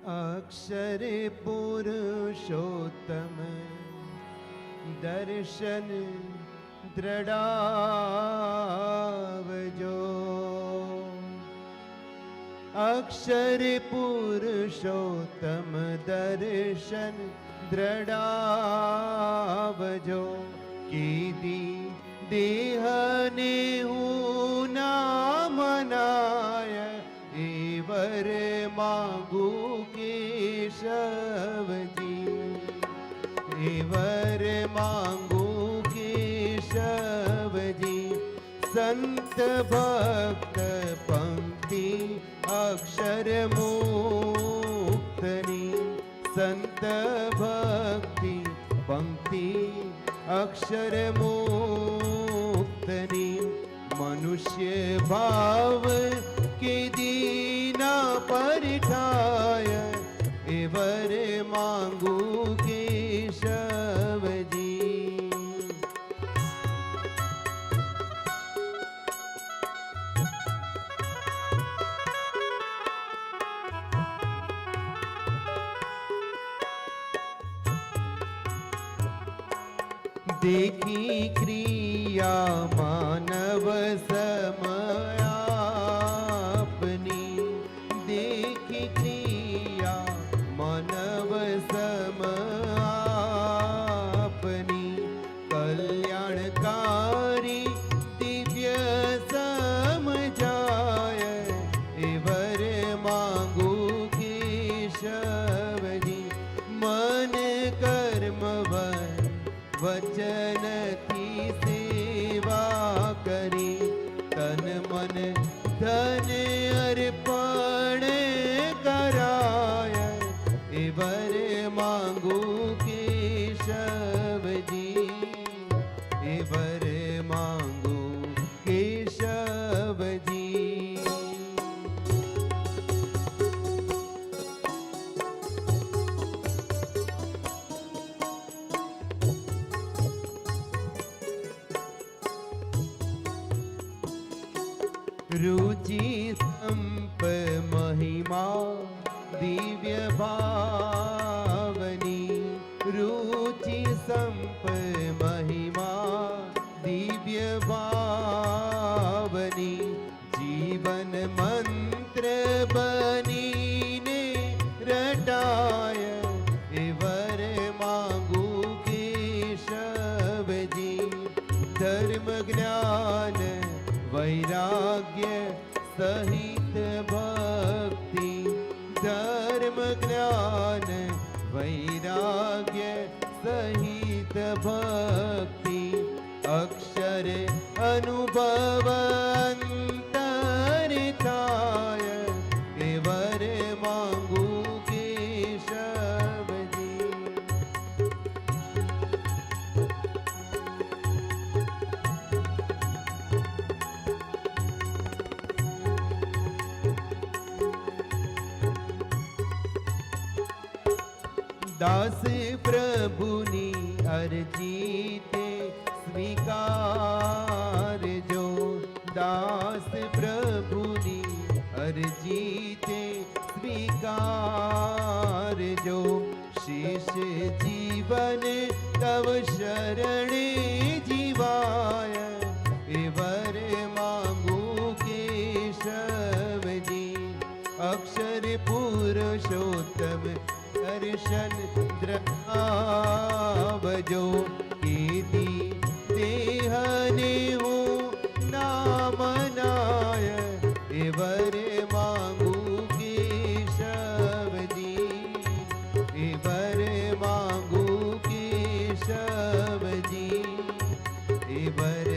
अक्षर पुरुषोत्तम दर्शन दृढ़ावजो। अक्षर पुरुषोत्तम दर्शन दृढ़ावजो। कीदी देहने हूँ नाम नाय एवर मांगू केशव जी। एवर मांगू केशव जी। संत भक्त पंक्ति अक्षर मुक्तनी। संत भक्ति पंक्ति अक्षर मुक्तनी। मनुष्य भाव के दीना परिठाय एवर मांगू केशव जी। देखी क्रिया मानव समयापनी। देखी क्रिया मानव समयापनी। कल्याणकारी दिव्य समझाय एवर मांगू केशव जी। मन कर्म वचन की सेवा करी। तन मन धन अर्पण कराय एवर मांगू केशव जी। एवर मांगू केशव जी। रुचि संप महिमा दिव्य भावनी। रुचि संप महिमा दिव्य भावनी। जीवन मंत्र बनी ने रटाय एवर मांगू केशव जी। धर्म ज्ञान वैराग्य सहित भक्ति। धर्म ज्ञान वैराग्य सहित भक्ति। अक्षर अनुभव अंतरिताय एवर मांगू केशव जी। दास प्रभुनी अर्जीते स्वीकार जो। दास प्रभुनी अर्जीते स्वीकार जो। शेष जीवन तव शरण जीवाय एवर मांगू केशव जी। अक्षर पुरुषोत्तम दर्शन द्रवजो। कीदी देहने हूँ नाम नाय एवर मांगू केशव जी। एवर मांगू केशव जी। एवर